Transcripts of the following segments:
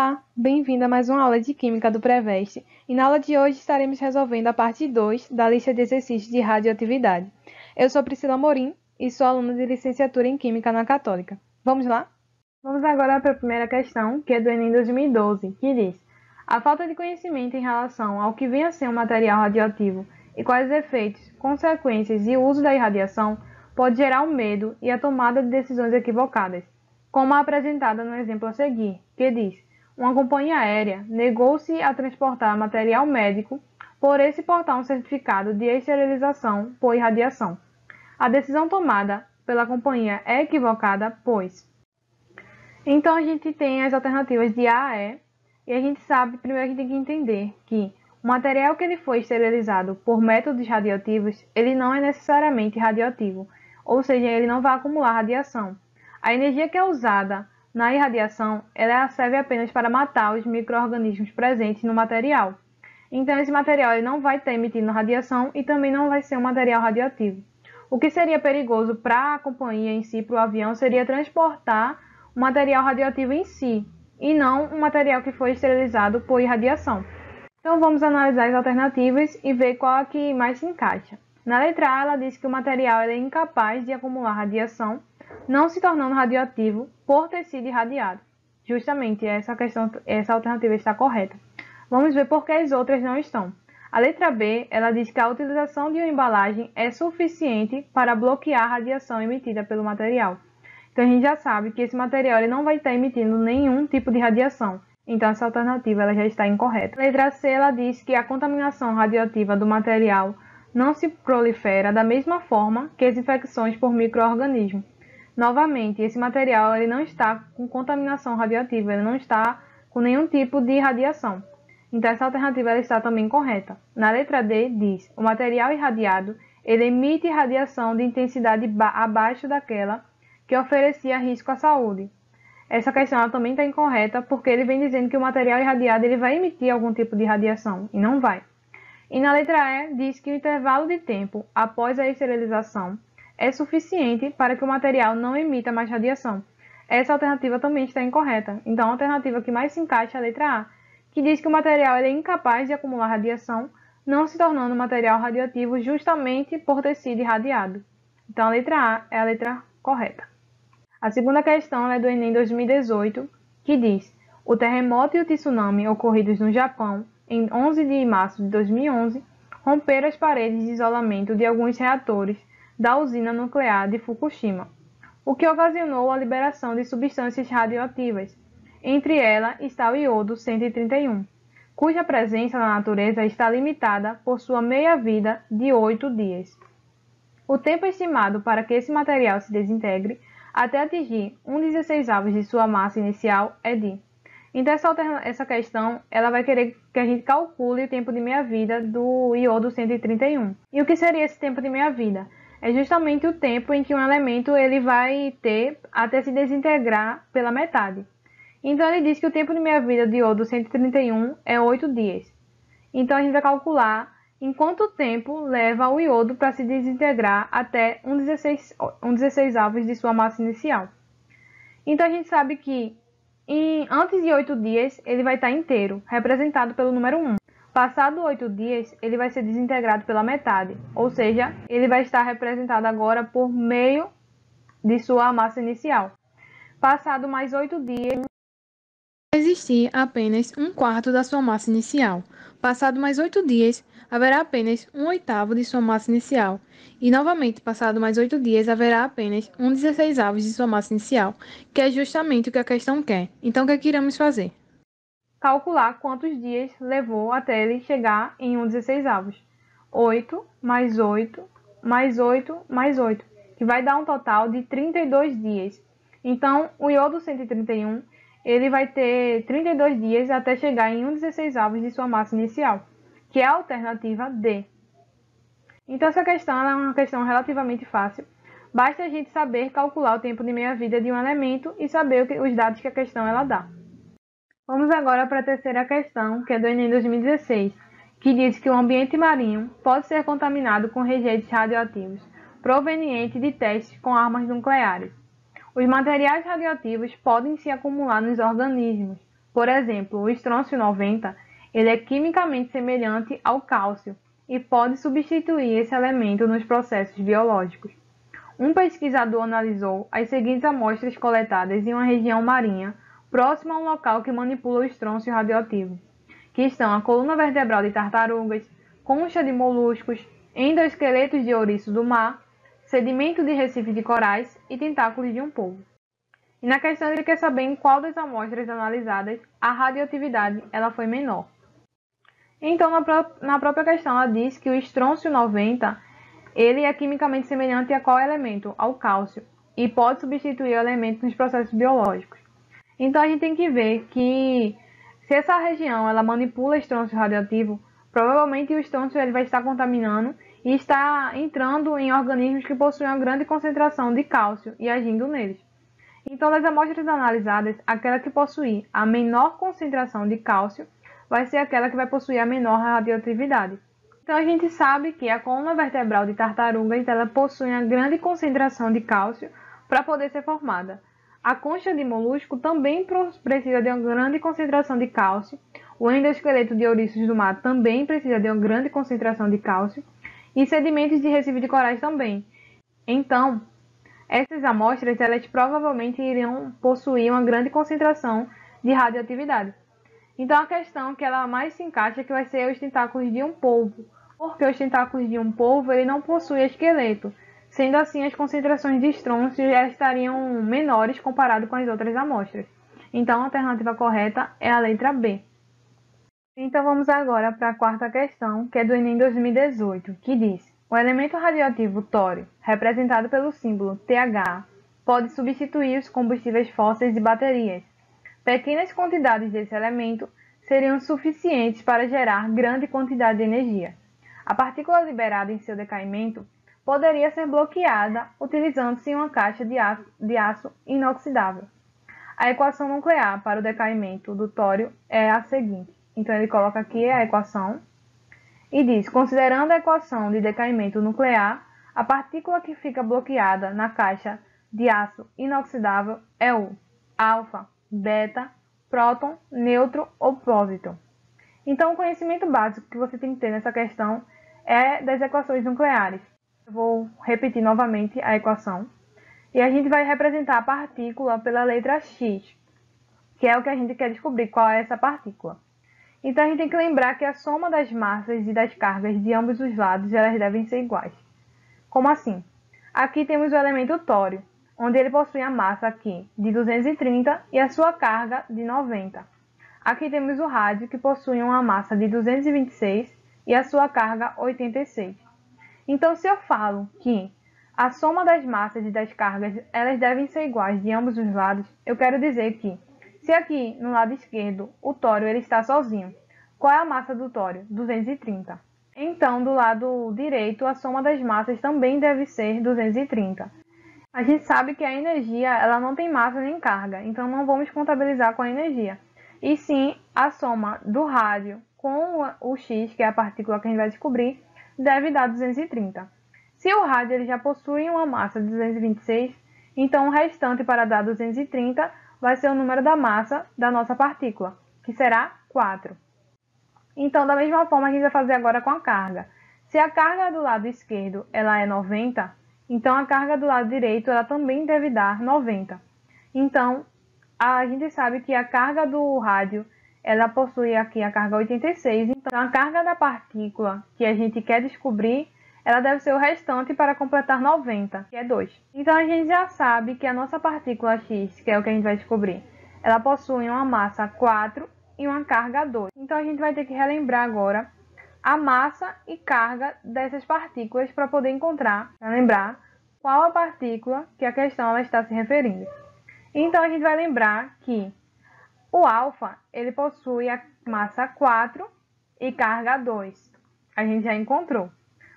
Olá, bem-vindo a mais uma aula de Química do Preveste. E na aula de hoje estaremos resolvendo a parte 2 da lista de exercícios de radioatividade. Eu sou Priscila Morim e sou aluna de licenciatura em Química na Católica. Vamos lá? Vamos agora para a primeira questão, que é do Enem 2012, que diz: a falta de conhecimento em relação ao que vem a ser um material radioativo e quais os efeitos, consequências e uso da irradiação pode gerar o medo e a tomada de decisões equivocadas, como a apresentada no exemplo a seguir, que diz: uma companhia aérea negou-se a transportar material médico por esse portar um certificado de esterilização por irradiação. A decisão tomada pela companhia é equivocada, pois. Então a gente tem as alternativas de A a E, e a gente sabe, primeiro a gente tem que entender que o material que ele foi esterilizado por métodos radioativos, ele não é necessariamente radioativo, ou seja, ele não vai acumular radiação. A energia que é usada na irradiação, ela serve apenas para matar os micro-organismos presentes no material. Então, esse material ele não vai estar emitindo radiação e também não vai ser um material radioativo. O que seria perigoso para a companhia em si, para o avião, seria transportar o material radioativo em si, e não um material que foi esterilizado por irradiação. Então, vamos analisar as alternativas e ver qual a que mais se encaixa. Na letra A, ela diz que o material é incapaz de acumular radiação, não se tornando radioativo por ter sido irradiado. Justamente, essa alternativa está correta. Vamos ver por que as outras não estão. A letra B, ela diz que a utilização de uma embalagem é suficiente para bloquear a radiação emitida pelo material. Então, a gente já sabe que esse material ele não vai estar emitindo nenhum tipo de radiação. Então, essa alternativa ela já está incorreta. A letra C, ela diz que a contaminação radioativa do material não se prolifera da mesma forma que as infecções por micro-organismos. Novamente, esse material ele não está com contaminação radioativa, ele não está com nenhum tipo de radiação. Então, essa alternativa ela está também correta. Na letra D, diz: o material irradiado ele emite radiação de intensidade abaixo daquela que oferecia risco à saúde. Essa questão ela também está incorreta, porque ele vem dizendo que o material irradiado ele vai emitir algum tipo de radiação, e não vai. E na letra E, diz que o intervalo de tempo após a esterilização é suficiente para que o material não emita mais radiação. Essa alternativa também está incorreta. Então, a alternativa que mais se encaixa é a letra A, que diz que o material é incapaz de acumular radiação, não se tornando material radioativo justamente por ter sido irradiado. Então, a letra A é a letra correta. A segunda questão é do Enem 2018, que diz: o terremoto e o tsunami ocorridos no Japão em 11 de março de 2011 romperam as paredes de isolamento de alguns reatores da usina nuclear de Fukushima, o que ocasionou a liberação de substâncias radioativas. Entre elas está o iodo 131, cuja presença na natureza está limitada por sua meia-vida de 8 dias. O tempo estimado para que esse material se desintegre até atingir 1/16 de sua massa inicial é de. Então, essa questão ela vai querer que a gente calcule o tempo de meia-vida do iodo 131. E o que seria esse tempo de meia-vida? É justamente o tempo em que um elemento ele vai ter até se desintegrar pela metade. Então, ele diz que o tempo de meia-vida do iodo 131 é 8 dias. Então, a gente vai calcular em quanto tempo leva o iodo para se desintegrar até 1/16 de sua massa inicial. Então, a gente sabe que antes de 8 dias, ele vai estar inteiro, representado pelo número 1. Passado 8 dias, ele vai ser desintegrado pela metade, ou seja, ele vai estar representado agora por meio de sua massa inicial. Passado mais 8 dias, vai existir apenas 1/4 da sua massa inicial. Passado mais 8 dias, haverá apenas 1/8 de sua massa inicial. E novamente, passado mais 8 dias, haverá apenas 1/16 de sua massa inicial, que é justamente o que a questão quer. Então, o que é que iremos fazer? Calcular quantos dias levou até ele chegar em 1/16. 8 mais 8 mais 8 mais 8, que vai dar um total de 32 dias. Então, o iodo 131 ele vai ter 32 dias até chegar em 1/16 de sua massa inicial, que é a alternativa D. Então, essa questão é uma questão relativamente fácil. Basta a gente saber calcular o tempo de meia-vida de um elemento e saber os dados que a questão ela dá. Vamos agora para a terceira questão, que é do Enem 2016, que diz que o ambiente marinho pode ser contaminado com rejeitos radioativos provenientes de testes com armas nucleares. Os materiais radioativos podem se acumular nos organismos, Por exemplo, o estrôncio 90, ele é quimicamente semelhante ao cálcio e pode substituir esse elemento nos processos biológicos. Um pesquisador analisou as seguintes amostras coletadas em uma região marinha próxima a um local que manipula o estrôncio radioativo, que estão a coluna vertebral de tartarugas, concha de moluscos, endoesqueletos de ouriços do mar, sedimento de recife de corais e tentáculos de um polvo. E na questão ele quer saber em qual das amostras analisadas a radioatividade ela foi menor. Então, na própria questão, ela diz que o estrôncio 90 ele é quimicamente semelhante a qual elemento? Ao cálcio, e pode substituir o elemento nos processos biológicos. Então, a gente tem que ver que se essa região ela manipula estrôncio radioativo, provavelmente o estrôncio ele vai estar contaminando e está entrando em organismos que possuem uma grande concentração de cálcio e agindo neles. Então, das amostras analisadas, aquela que possuir a menor concentração de cálcio vai ser aquela que vai possuir a menor radioatividade. Então, a gente sabe que a coluna vertebral de tartarugas ela possui uma grande concentração de cálcio para poder ser formada. A concha de molusco também precisa de uma grande concentração de cálcio. O endoesqueleto de ouriços do mar também precisa de uma grande concentração de cálcio. E sedimentos de recife de corais também. Então, essas amostras elas provavelmente iriam possuir uma grande concentração de radioatividade. Então, a questão que ela mais se encaixa é que vai ser os tentáculos de um polvo, porque os tentáculos de um polvo ele não possui esqueleto. Sendo assim, as concentrações de estrôncio já estariam menores comparado com as outras amostras. Então, a alternativa correta é a letra B. Então, vamos agora para a quarta questão, que é do Enem 2018, que diz: o elemento radioativo tório, representado pelo símbolo TH, pode substituir os combustíveis fósseis de baterias. Pequenas quantidades desse elemento seriam suficientes para gerar grande quantidade de energia. A partícula liberada em seu decaimento poderia ser bloqueada utilizando-se uma caixa de aço inoxidável. A equação nuclear para o decaimento do tório é a seguinte. Então, ele coloca aqui a equação e diz: considerando a equação de decaimento nuclear, a partícula que fica bloqueada na caixa de aço inoxidável é o alfa, beta, próton, nêutron ou pósitron. Então, o conhecimento básico que você tem que ter nessa questão é das equações nucleares. Eu vou repetir novamente a equação. E a gente vai representar a partícula pela letra X, que é o que a gente quer descobrir qual é essa partícula. Então, a gente tem que lembrar que a soma das massas e das cargas de ambos os lados elas devem ser iguais. Como assim? Aqui temos o elemento tório, onde ele possui a massa aqui de 230 e a sua carga de 90. Aqui temos o rádio, que possui uma massa de 226 e a sua carga 86. Então, se eu falo que a soma das massas e das cargas elas devem ser iguais de ambos os lados, eu quero dizer que, se aqui no lado esquerdo o tório ele está sozinho, qual é a massa do tório? 230. Então, do lado direito, a soma das massas também deve ser 230. A gente sabe que a energia ela não tem massa nem carga, então não vamos contabilizar com a energia. E sim, a soma do rádio com o X, que é a partícula que a gente vai descobrir, deve dar 230. Se o rádio ele já possui uma massa de 226, então o restante para dar 230 vai ser o número da massa da nossa partícula, que será 4. Então, da mesma forma, a gente vai fazer agora com a carga. Se a carga do lado esquerdo ela é 90, então a carga do lado direito ela também deve dar 90. Então, a gente sabe que a carga do rádio ela possui aqui a carga 86. Então, a carga da partícula que a gente quer descobrir, ela deve ser o restante para completar 90, que é 2. Então, a gente já sabe que a nossa partícula X, que é o que a gente vai descobrir, ela possui uma massa 4 e uma carga 2. Então, a gente vai ter que relembrar agora a massa e carga dessas partículas para poder encontrar, para lembrar qual a partícula que a questão ela está se referindo. Então, a gente vai lembrar que o alfa ele possui a massa 4 e carga 2. A gente já encontrou.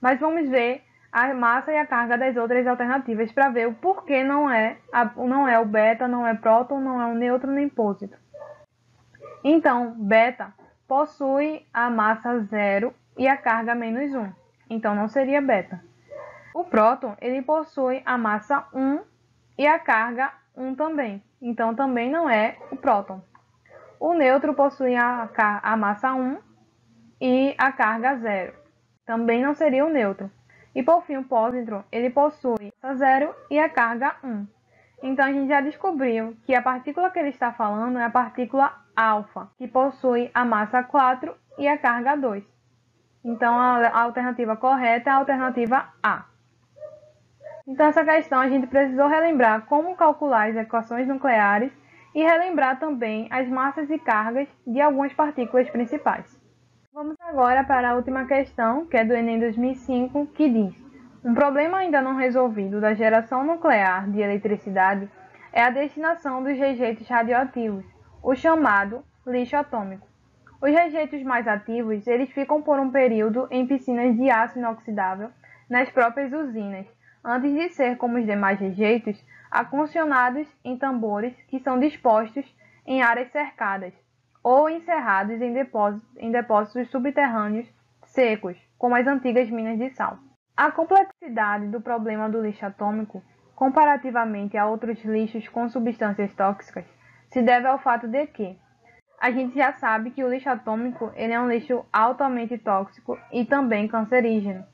Mas vamos ver a massa e a carga das outras alternativas para ver o porquê não é o beta, não é próton, não é o nêutron nem pósitron. Então, beta possui a massa 0 e a carga menos 1. Então, não seria beta. O próton ele possui a massa 1 e a carga 1 também. Então, também não é o próton. O neutro possui a massa 1 e a carga 0. Também não seria o neutro. E por fim, o pósitron, ele possui a massa 0 e a carga 1. Então a gente já descobriu que a partícula que ele está falando é a partícula alfa, que possui a massa 4 e a carga 2. Então a alternativa correta é a alternativa A. Então essa questão a gente precisou relembrar como calcular as equações nucleares e relembrar também as massas e cargas de algumas partículas principais. Vamos agora para a última questão, que é do Enem 2005, que diz: um problema ainda não resolvido da geração nuclear de eletricidade é a destinação dos rejeitos radioativos, o chamado lixo atômico. Os rejeitos mais ativos, eles ficam por um período em piscinas de aço inoxidável nas próprias usinas, antes de ser, como os demais rejeitos, acondicionados em tambores que são dispostos em áreas cercadas ou encerrados em depósitos subterrâneos secos, como as antigas minas de sal. A complexidade do problema do lixo atômico, comparativamente a outros lixos com substâncias tóxicas, se deve ao fato de que a gente já sabe que o lixo atômico ele é um lixo altamente tóxico e também cancerígeno.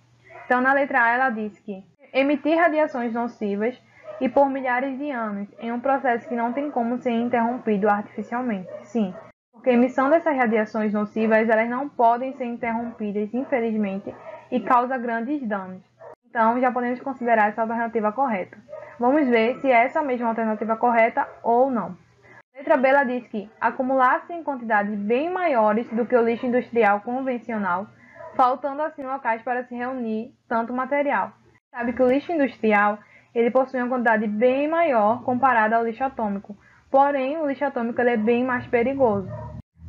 Então, na letra A, ela diz que emitir radiações nocivas e por milhares de anos, em um processo que não tem como ser interrompido artificialmente. Sim, porque a emissão dessas radiações nocivas elas não podem ser interrompidas, infelizmente, e causa grandes danos. Então, já podemos considerar essa alternativa correta. Vamos ver se é essa mesma alternativa correta ou não. A letra B, ela diz que acumular-se em quantidades bem maiores do que o lixo industrial convencional, faltando assim locais para se reunir tanto material. Sabe que o lixo industrial ele possui uma quantidade bem maior comparada ao lixo atômico, porém o lixo atômico ele é bem mais perigoso.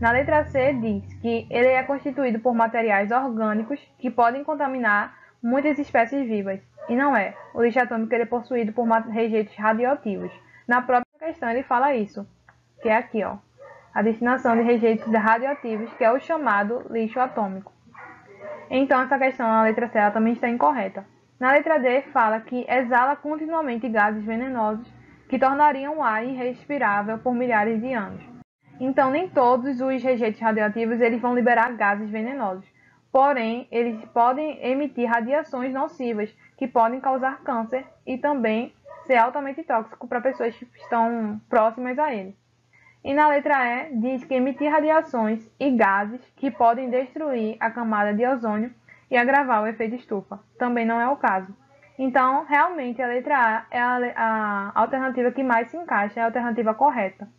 Na letra C diz que ele é constituído por materiais orgânicos que podem contaminar muitas espécies vivas, e não é. O lixo atômico ele é possuído por rejeitos radioativos. Na própria questão ele fala isso, que é aqui, ó, a destinação de rejeitos radioativos, que é o chamado lixo atômico. Então essa questão na letra C ela também está incorreta. Na letra D fala que exala continuamente gases venenosos que tornariam o ar irrespirável por milhares de anos. Então nem todos os rejeitos radioativos eles vão liberar gases venenosos. Porém, eles podem emitir radiações nocivas que podem causar câncer e também ser altamente tóxico para pessoas que estão próximas a ele. E na letra E diz que emitir radiações e gases que podem destruir a camada de ozônio e agravar o efeito estufa. Também não é o caso. Então, realmente, a letra A é a alternativa que mais se encaixa, é a alternativa correta.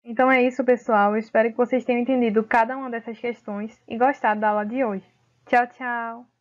Então é isso, pessoal. Eu espero que vocês tenham entendido cada uma dessas questões e gostado da aula de hoje. Tchau, tchau!